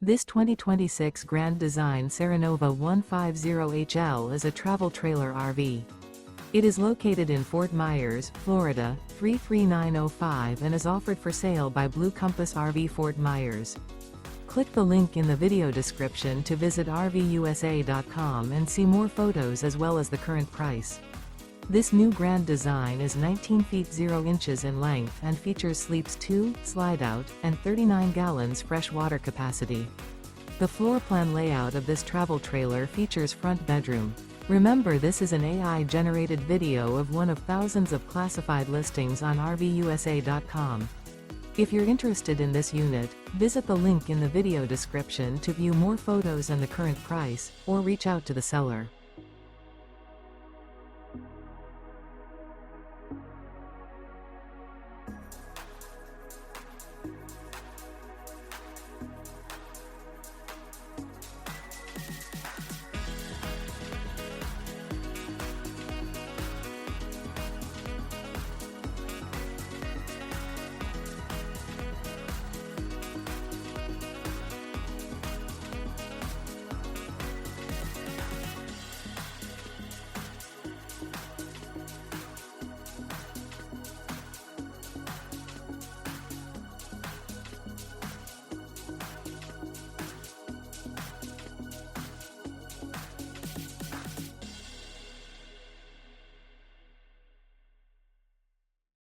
This 2026 Grand Design Serenova 150HL is a travel trailer RV. It is located in Fort Myers, Florida, 33905 and is offered for sale by Blue Compass RV Fort Myers. Click the link in the video description to visit RVUSA.com and see more photos as well as the current price. This new Grand Design is 19 feet 0 inches in length and features sleeps 2, Slideout, and 39 gallons fresh water capacity. The floor plan layout of this travel trailer features front bedroom. Remember, this is an AI-generated video of one of thousands of classified listings on RVUSA.com. If you're interested in this unit, visit the link in the video description to view more photos and the current price, or reach out to the seller.